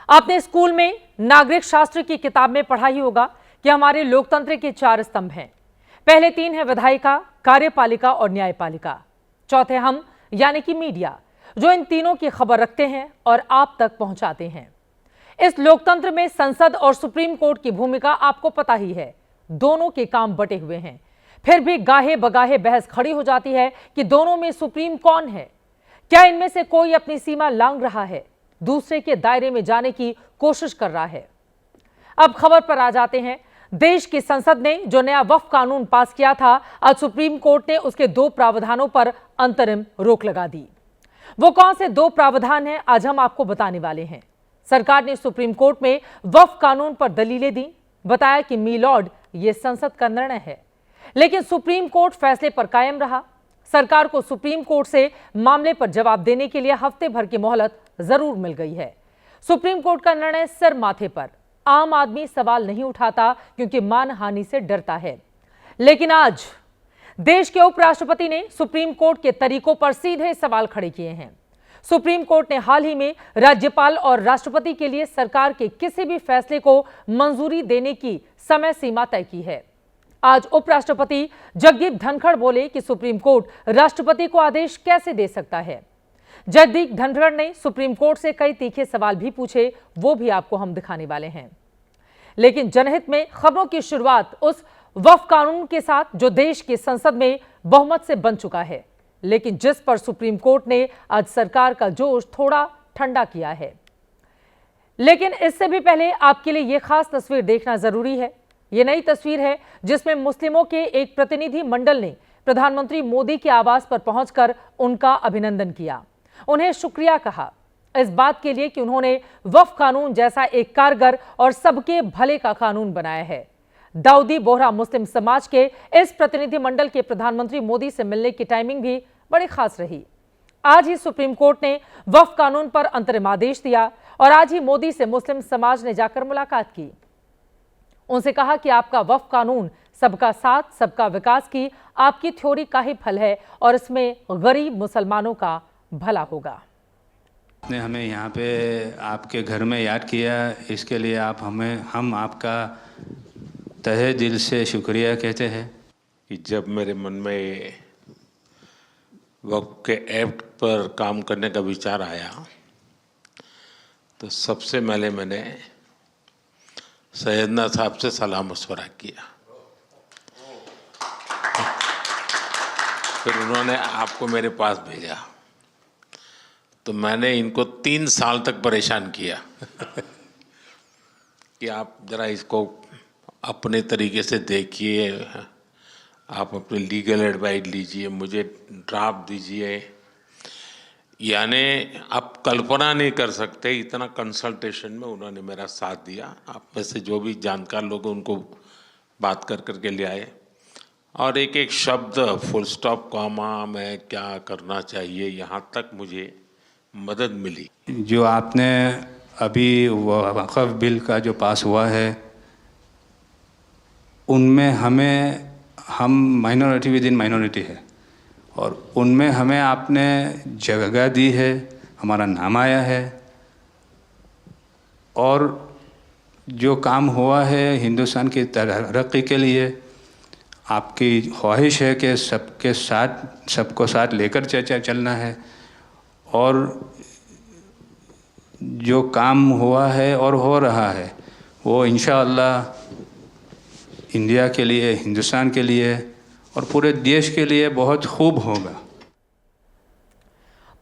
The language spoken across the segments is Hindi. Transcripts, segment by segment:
आपने स्कूल में नागरिक शास्त्र की किताब में पढ़ा ही होगा कि हमारे लोकतंत्र के 4 स्तंभ हैं। पहले 3 है विधायिका, कार्यपालिका और न्यायपालिका। चौथे हम यानी कि मीडिया, जो इन तीनों की खबर रखते हैं और आप तक पहुंचाते हैं। इस लोकतंत्र में संसद और सुप्रीम कोर्ट की भूमिका आपको पता ही है। दोनों के काम बटे हुए हैं, फिर भी गाहे बगाहे बहस खड़ी हो जाती है कि दोनों में सुप्रीम कौन है। क्या इनमें से कोई अपनी सीमा लांघ रहा है, दूसरे के दायरे में जाने की कोशिश कर रहा है? अब खबर पर आ जाते हैं। देश की संसद ने जो नया वक्फ कानून पास किया था, आज सुप्रीम कोर्ट ने उसके 2 प्रावधानों पर अंतरिम रोक लगा दी। वो कौन से 2 प्रावधान हैं, आज हम आपको बताने वाले हैं। सरकार ने सुप्रीम कोर्ट में वक्फ कानून पर दलीलें दी, बताया कि मीलॉर्ड ये संसद का निर्णय है, लेकिन सुप्रीम कोर्ट फैसले पर कायम रहा। सरकार को सुप्रीम कोर्ट से मामले पर जवाब देने के लिए हफ्ते भर की मोहलत जरूर मिल गई है। सुप्रीम कोर्ट का निर्णय सिर माथे पर, आम आदमी सवाल नहीं उठाता क्योंकि मानहानि से डरता है। लेकिन आज देश के उपराष्ट्रपति ने सुप्रीम कोर्ट के तरीकों पर सीधे सवाल खड़े किए हैं। सुप्रीम कोर्ट ने हाल ही में राज्यपाल और राष्ट्रपति के लिए सरकार के किसी भी फैसले को मंजूरी देने की समय सीमा तय की है। आज उपराष्ट्रपति जगदीप धनखड़ बोले कि सुप्रीम कोर्ट राष्ट्रपति को आदेश कैसे दे सकता है। जगदीप धनखड़ ने सुप्रीम कोर्ट से कई तीखे सवाल भी पूछे, वो भी आपको हम दिखाने वाले हैं। लेकिन जनहित में खबरों की शुरुआत उस वक्फ कानून के साथ जो देश की संसद में बहुमत से बन चुका है, लेकिन जिस पर सुप्रीम कोर्ट ने आज सरकार का जोश थोड़ा ठंडा किया है। लेकिन इससे भी पहले आपके लिए यह खास तस्वीर देखना जरूरी है। यह नई तस्वीर है जिसमें मुस्लिमों के एक प्रतिनिधि मंडल ने प्रधानमंत्री मोदी के आवास पर पहुंचकर उनका अभिनंदन किया, उन्हें शुक्रिया कहा इस बात के लिए कि उन्होंने वक्फ कानून जैसा एक कारगर और सबके भले का कानून बनाया है। दाऊदी बोहरा मुस्लिम समाज के इस प्रतिनिधि मंडल के प्रधानमंत्री मोदी से मिलने की टाइमिंग भी बड़ी खास रही। आज ही सुप्रीम कोर्ट ने वक्फ कानून पर अंतरिम आदेश दिया और आज ही मोदी से मुस्लिम समाज ने जाकर मुलाकात की। उनसे कहा कि आपका वक्फ कानून सबका साथ सबका विकास की आपकी थ्योरी का ही फल है और इसमें गरीब मुसलमानों का भला होगा। आपने हमें यहाँ पे आपके घर में याद किया, इसके लिए हम आपका तहे दिल से शुक्रिया कहते हैं। कि जब मेरे मन में वक्फ के एक्ट पर काम करने का विचार आया तो सबसे पहले मैंने सैयदना साहब से सलाह मशवरा किया, फिर उन्होंने आपको मेरे पास भेजा। तो मैंने इनको 3 साल तक परेशान किया कि आप ज़रा इसको अपने तरीके से देखिए, आप अपनी लीगल एडवाइस लीजिए, मुझे ड्राफ्ट दीजिए। यानी आप कल्पना नहीं कर सकते इतना कंसल्टेशन में उन्होंने मेरा साथ दिया। आप में से जो भी जानकार लोग उनको बात कर करके ले आए और एक एक शब्द फुल स्टॉप कॉमा में क्या करना चाहिए यहाँ तक मुझे मदद मिली। जो आपने अभी वक्फ बिल का जो पास हुआ है उनमें हम माइनॉरिटी विद इन माइनॉरिटी है और उनमें हमें आपने जगह दी है, हमारा नाम आया है और जो काम हुआ है हिंदुस्तान की तरक्की के लिए आपकी ख्वाहिश है कि सबको साथ लेकर चलना है और जो काम हुआ है और हो रहा है वो इंशाअल्लाह इंडिया के लिए, हिंदुस्तान के लिए और पूरे देश के लिए बहुत खूब होगा।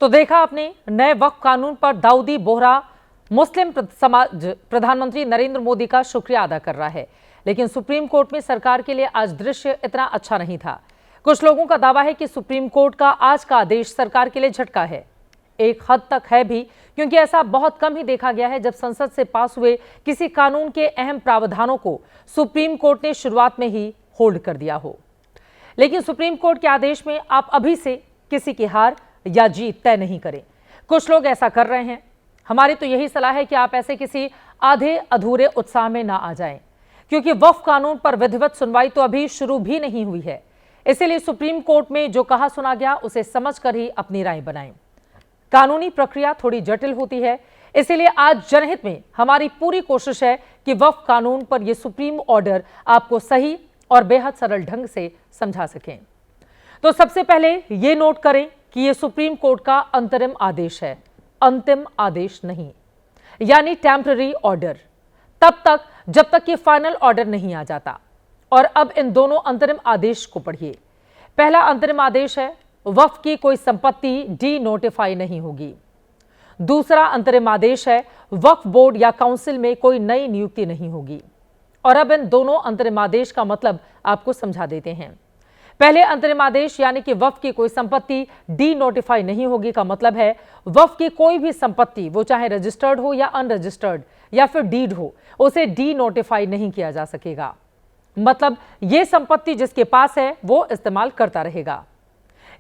तो देखा आपने, नए वक्फ कानून पर दाऊदी बोहरा मुस्लिम समाज प्रधानमंत्री नरेंद्र मोदी का शुक्रिया अदा कर रहा है। लेकिन सुप्रीम कोर्ट में सरकार के लिए आज दृश्य इतना अच्छा नहीं था। कुछ लोगों का दावा है कि सुप्रीम कोर्ट का आज का आदेश सरकार के लिए झटका है। एक हद तक है भी, क्योंकि ऐसा बहुत कम ही देखा गया है जब संसद से पास हुए किसी कानून के अहम प्रावधानों को सुप्रीम कोर्ट ने शुरुआत में ही होल्ड कर दिया हो। लेकिन सुप्रीम कोर्ट के आदेश में आप अभी से किसी की हार या जीत तय नहीं करें। कुछ लोग ऐसा कर रहे हैं। हमारी तो यही सलाह है कि आप ऐसे किसी आधे अधूरे उत्साह में ना आ जाएं, क्योंकि वक्फ कानून पर विधिवत सुनवाई तो अभी शुरू भी नहीं हुई है। इसीलिए सुप्रीम कोर्ट में जो कहा सुना गया उसे समझकर ही अपनी राय बनाएं। कानूनी प्रक्रिया थोड़ी जटिल होती है, इसीलिए आज जनहित में हमारी पूरी कोशिश है कि वक्फ कानून पर यह सुप्रीम ऑर्डर आपको सही और बेहद सरल ढंग से समझा सकें। तो सबसे पहले ये नोट करें कि यह सुप्रीम कोर्ट का अंतरिम आदेश है, अंतिम आदेश नहीं, यानी टेम्पररी ऑर्डर, तब तक जब तक कि फाइनल ऑर्डर नहीं आ जाता। और अब इन दोनों अंतरिम आदेश को पढ़िए। पहला अंतरिम आदेश है, वक्फ की कोई संपत्ति डी नोटिफाई नहीं होगी। दूसरा अंतरिम आदेश है, वक्फ बोर्ड या काउंसिल में कोई नई नियुक्ति नहीं होगी। और अब इन दोनों अंतरिम आदेश का मतलब आपको समझा देते हैं। पहले अंतरिम आदेश यानी कि वक्फ की कोई संपत्ति डी नोटिफाई नहीं होगी का मतलब है वक्फ की कोई भी संपत्ति, वो चाहे रजिस्टर्ड हो या अनरजिस्टर्ड या फिर डीड हो, उसे डी नोटिफाई नहीं किया जा सकेगा। मतलब ये संपत्ति जिसके पास है वो इस्तेमाल करता रहेगा,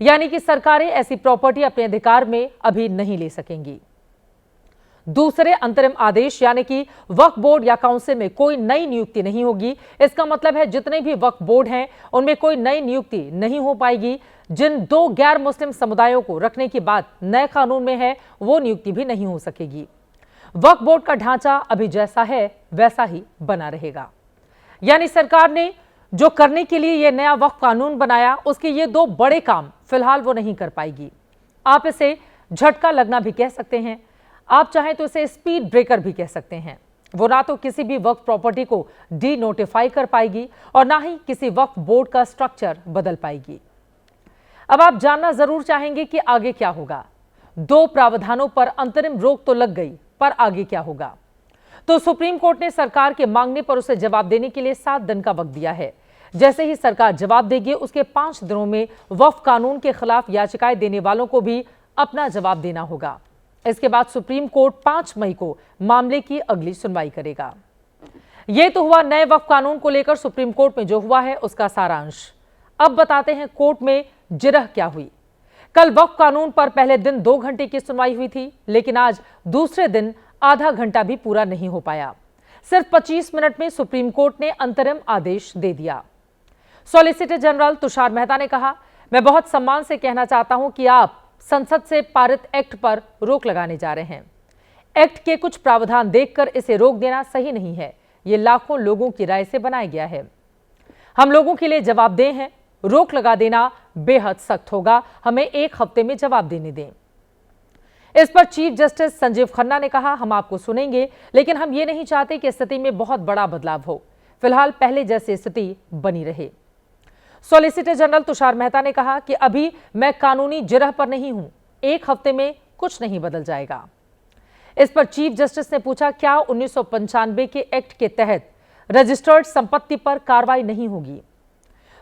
यानी कि सरकारें ऐसी प्रॉपर्टी अपने अधिकार में अभी नहीं ले सकेंगी। दूसरे अंतरिम आदेश यानी कि वक्फ बोर्ड या काउंसिल में कोई नई नियुक्ति नहीं होगी। इसका मतलब है जितने भी वक्फ बोर्ड हैं उनमें कोई नई नियुक्ति नहीं हो पाएगी। जिन 2 गैर मुस्लिम समुदायों को रखने की बात नए कानून में है वो नियुक्ति भी नहीं हो सकेगी। वक्फ बोर्ड का ढांचा अभी जैसा है वैसा ही बना रहेगा। यानी सरकार ने जो करने के लिए यह नया वक्फ कानून बनाया उसके ये 2 बड़े काम फिलहाल वो नहीं कर पाएगी। आप इसे झटका लगना भी कह सकते हैं, आप चाहें तो इसे स्पीड ब्रेकर भी कह सकते हैं। वो ना तो किसी भी वक्फ प्रॉपर्टी को डी नोटिफाई कर पाएगी और ना ही किसी वक्फ बोर्ड का स्ट्रक्चर बदल पाएगी। अब आप जानना जरूर चाहेंगे कि आगे क्या होगा। 2 प्रावधानों पर अंतरिम रोक तो लग गई, पर आगे क्या होगा? तो सुप्रीम कोर्ट ने सरकार के मांगने पर उसे जवाब देने के लिए 7 दिन का वक्त दिया है। जैसे ही सरकार जवाब देगी उसके 5 दिनों में वक्फ कानून के खिलाफ याचिकाएं देने वालों को भी अपना जवाब देना होगा। इसके बाद सुप्रीम कोर्ट 5 मई को मामले की अगली सुनवाई करेगा। यह तो हुआ नए वक्फ कानून को लेकर सुप्रीम कोर्ट में जो हुआ है उसका सारांश। अब बताते हैं कोर्ट में जिरह क्या हुई। कल वक्फ कानून पर पहले दिन 2 घंटे की सुनवाई हुई थी, लेकिन आज दूसरे दिन आधा घंटा भी पूरा नहीं हो पाया। सिर्फ 25 मिनट में सुप्रीम कोर्ट ने अंतरिम आदेश दे दिया। सॉलिसिटर जनरल तुषार मेहता ने कहा, मैं बहुत सम्मान से कहना चाहता हूं कि आप संसद से पारित एक्ट पर रोक लगाने जा रहे हैं। एक्ट के कुछ प्रावधान देखकर इसे रोक देना सही नहीं है। यह लाखों लोगों की राय से बनाया गया है। हम लोगों के लिए जवाबदेह हैं। रोक लगा देना बेहद सख्त होगा। हमें 1 हफ्ते में जवाब देने दें। इस पर चीफ जस्टिस संजीव खन्ना ने कहा, हम आपको सुनेंगे, लेकिन हम ये नहीं चाहते कि स्थिति में बहुत बड़ा बदलाव हो। फिलहाल पहले जैसी स्थिति बनी रहे। सॉलिसिटर जनरल तुषार मेहता ने कहा कि अभी मैं कानूनी जिरह पर नहीं हूं, 1 हफ्ते में कुछ नहीं बदल जाएगा। इस पर चीफ जस्टिस ने पूछा, क्या 1995 के एक्ट के तहत रजिस्टर्ड संपत्ति पर कार्रवाई नहीं होगी?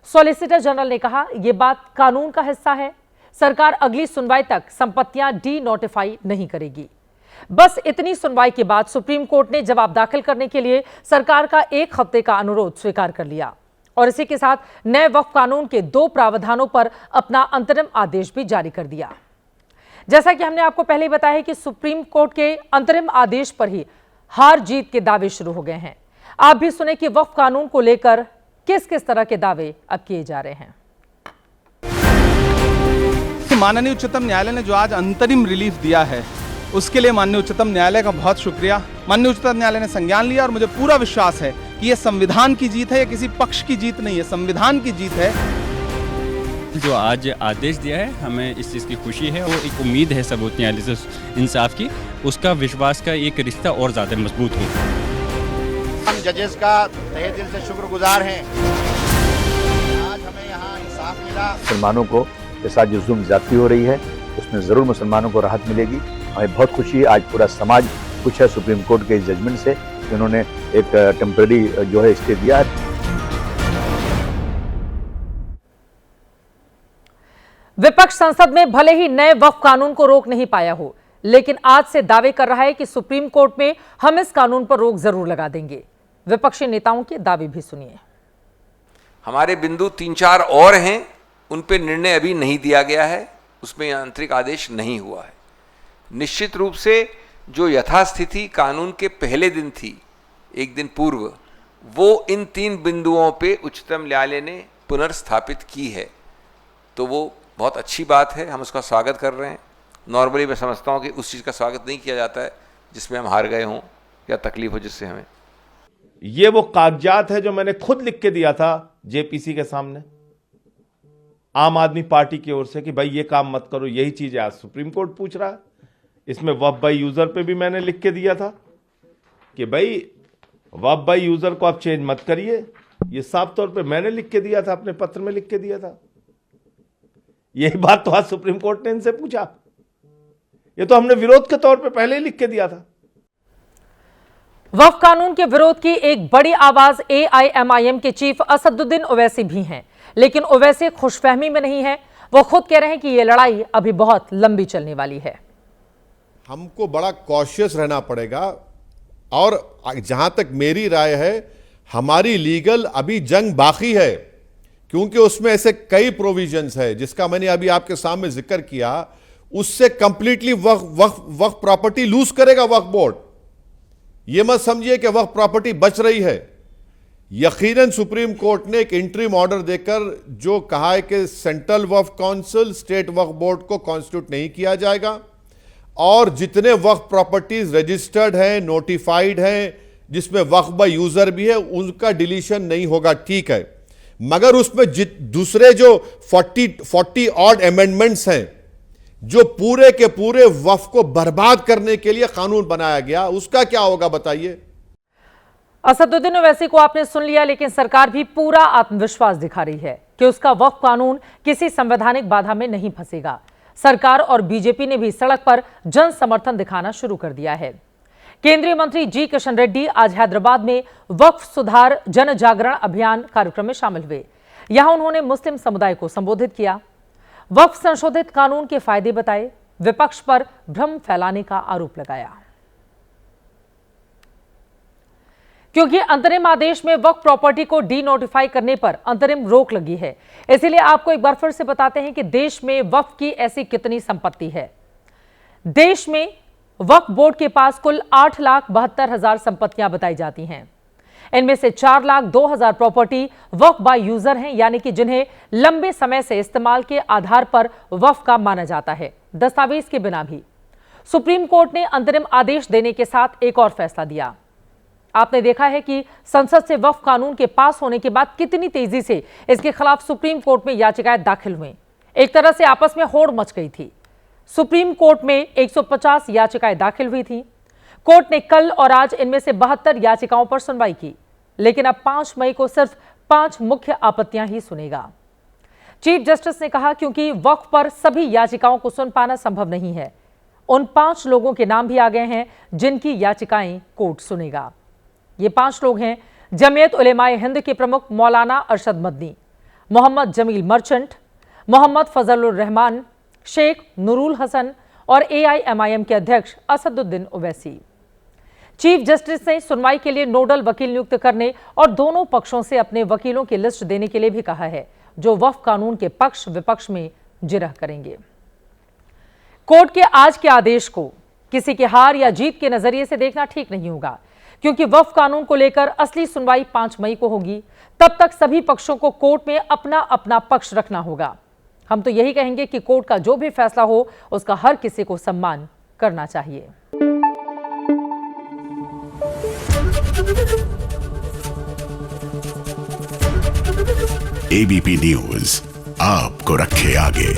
सॉलिसिटर जनरल ने कहा, यह बात कानून का हिस्सा है। सरकार अगली सुनवाई तक संपत्तियां डी नोटिफाई नहीं करेगी। बस इतनी सुनवाई के बाद सुप्रीम कोर्ट ने जवाब दाखिल करने के लिए सरकार का 1 हफ्ते का अनुरोध स्वीकार कर लिया और इसी के साथ नए वक्फ कानून के 2 प्रावधानों पर अपना अंतरिम आदेश भी जारी कर दिया। जैसा कि हमने आपको पहले ही बताया कि सुप्रीम कोर्ट के अंतरिम आदेश पर ही हार जीत के दावे शुरू हो गए हैं। आप भी सुने कि वक्फ कानून को लेकर किस किस तरह के दावे अब किए जा रहे हैं। माननीय उच्चतम न्यायालय ने जो आज अंतरिम रिलीफ दिया है उसके लिए माननीय उच्चतम न्यायालय का बहुत शुक्रिया। माननीय उच्चतम न्यायालय ने संज्ञान लिया और मुझे पूरा विश्वास है कि यह संविधान की जीत है, यह किसी पक्ष की जीत नहीं है, संविधान की जीत है। जो आज आदेश दिया है हमें इस चीज़ की खुशी है और एक उम्मीद है सर्वोच्च न्यायालय से इंसाफ की, उसका विश्वास का एक रिश्ता और ज़्यादा मजबूत हो। हम जजेस का तहे दिल से शुक्रगुजार हैं। आज हमें यहाँ इंसाफ मिला। मुसलमानों को के साथ जो जुल्म ज्यादती हो रही है उसमें ज़रूर मुसलमानों को राहत मिलेगी। हमें बहुत खुशी है, आज पूरा समाज खुश है सुप्रीम कोर्ट के इस जजमेंट से। उन्होंने एक टेम्पररी जो है स्टे दिया है। विपक्ष संसद में भले ही नए वक्फ कानून को रोक नहीं पाया हो, लेकिन आज से दावे कर रहा है कि सुप्रीम कोर्ट में हम इस कानून पर रोक जरूर लगा देंगे। विपक्षी नेताओं के दावे भी सुनिए। हमारे बिंदु 3-4 और हैं, उन पे निर्णय अभी नहीं दिया गया है, उसमें आंतरिक आदेश नहीं हुआ है। निश्चित रूप से जो यथास्थिति कानून के पहले दिन थी, 1 दिन पूर्व, वो इन 3 बिंदुओं पे उच्चतम न्यायालय ने पुनर्स्थापित की है, तो वो बहुत अच्छी बात है, हम उसका स्वागत कर रहे हैं। नॉर्मली मैं समझता हूँ कि उस चीज़ का स्वागत नहीं किया जाता है, जिसमें हम हार गए हों या तकलीफ हो जिससे हमें। ये वो कागजात है जो मैंने खुद लिख के दिया था जेपीसी के सामने आम आदमी पार्टी की ओर से कि भाई ये काम मत करो, यही चीज आज सुप्रीम कोर्ट पूछ रहा है। इसमें वफ बाई यूजर पे भी मैंने लिख के दिया था कि भाई वफ बाई यूजर को आप चेंज मत करिए, ये साफ तौर पे मैंने लिख के दिया था, अपने पत्र में लिख के दिया था। यही बात तो आज सुप्रीम कोर्ट ने इनसे पूछा, ये तो हमने विरोध के तौर पे पहले ही लिख के दिया था। वक्फ कानून के विरोध की एक बड़ी आवाज एआईएमआईएम के चीफ असदुद्दीन ओवैसी भी हैं, लेकिन ओवैसी खुशफहमी में नहीं है। वो खुद कह रहे हैं कि यह लड़ाई अभी बहुत लंबी चलने वाली है। हमको बड़ा कॉशियस रहना पड़ेगा और जहां तक मेरी राय है हमारी लीगल अभी जंग बाकी है, क्योंकि उसमें ऐसे कई प्रोविजंस है जिसका मैंने अभी आपके सामने जिक्र किया, उससे कंप्लीटली वक्फ प्रॉपर्टी लूज करेगा वक्फ बोर्ड। यह मत समझिए कि वक्फ प्रॉपर्टी बच रही है। यकीनन सुप्रीम कोर्ट ने एक इंटरिम ऑर्डर देकर जो कहा है कि सेंट्रल वक्फ काउंसिल स्टेट वक्फ बोर्ड को कॉन्स्टिट्यूट नहीं किया जाएगा और जितने वक्फ प्रॉपर्टीज रजिस्टर्ड हैं, नोटिफाइड हैं, जिसमें वक्फ बाय यूजर भी है, उनका डिलीशन नहीं होगा, ठीक है। मगर उसमें दूसरे जो 40 ऑड अमेंडमेंट्स हैं जो पूरे के पूरे वक्फ को बर्बाद करने के लिए कानून बनाया गया, उसका क्या होगा बताइए। असदुद्दीन ओवैसी को आपने सुन लिया, लेकिन सरकार भी पूरा आत्मविश्वास दिखा रही है कि उसका वक्फ कानून किसी संवैधानिक बाधा में नहीं फंसेगा। सरकार और बीजेपी ने भी सड़क पर जन समर्थन दिखाना शुरू कर दिया है। केंद्रीय मंत्री जी किशन रेड्डी आज हैदराबाद में वक्फ सुधार जन जागरण अभियान कार्यक्रम में शामिल हुए। यहां उन्होंने मुस्लिम समुदाय को संबोधित किया, वक्फ संशोधित कानून के फायदे बताए, विपक्ष पर भ्रम फैलाने का आरोप लगाया। क्योंकि अंतरिम आदेश में वक्फ प्रॉपर्टी को डी नोटिफाई करने पर अंतरिम रोक लगी है, इसलिए आपको एक बार फिर से बताते हैं कि देश में वक्फ की ऐसी कितनी संपत्ति है। देश में वक्फ बोर्ड के पास कुल 8,72,000 संपत्तियां बताई जाती हैं। इनमें से 4,02,000 प्रॉपर्टी वक्फ बाय यूजर हैं, यानी कि जिन्हें लंबे समय से इस्तेमाल के आधार पर वक्फ का माना जाता है, दस्तावेज के बिना भी। सुप्रीम कोर्ट ने अंतरिम आदेश देने के साथ एक और फैसला दिया। आपने देखा है कि संसद से वक्फ कानून के पास होने के बाद कितनी तेजी से इसके खिलाफ सुप्रीम कोर्ट में याचिकाएं दाखिल हुई। एक तरह से आपस में होड़ मच गई थी। सुप्रीम कोर्ट में 150 याचिकाएं दाखिल हुई थी। कोर्ट ने कल और आज इनमें से 72 याचिकाओं पर सुनवाई की, लेकिन अब 5 मई को सिर्फ 5 मुख्य आपत्तियां ही सुनेगा। चीफ जस्टिस ने कहा क्योंकि वक्फ पर सभी याचिकाओं को सुन पाना संभव नहीं है, उन 5 लोगों के नाम भी आ गए हैं जिनकी याचिकाएं कोर्ट सुनेगा। ये 5 लोग हैं जमीयत उलेमाए हिंद के प्रमुख मौलाना अरशद मदनी, मोहम्मद जमील मर्चेंट, मोहम्मद फजलुर रहमान, शेख नूरुल हसन और एआईएमआईएम के अध्यक्ष असदुद्दीन ओवैसी। चीफ जस्टिस ने सुनवाई के लिए नोडल वकील नियुक्त करने और दोनों पक्षों से अपने वकीलों की लिस्ट देने के लिए भी कहा है, जो वक्फ कानून के पक्ष विपक्ष में जिरह करेंगे। कोर्ट के आज के आदेश को किसी के हार या जीत के नजरिए से देखना ठीक नहीं होगा, क्योंकि वक्फ कानून को लेकर असली सुनवाई 5 मई को होगी। तब तक सभी पक्षों को कोर्ट में अपना अपना पक्ष रखना होगा। हम तो यही कहेंगे कि कोर्ट का जो भी फैसला हो उसका हर किसी को सम्मान करना चाहिए। एबीपी न्यूज आपको रखे आगे।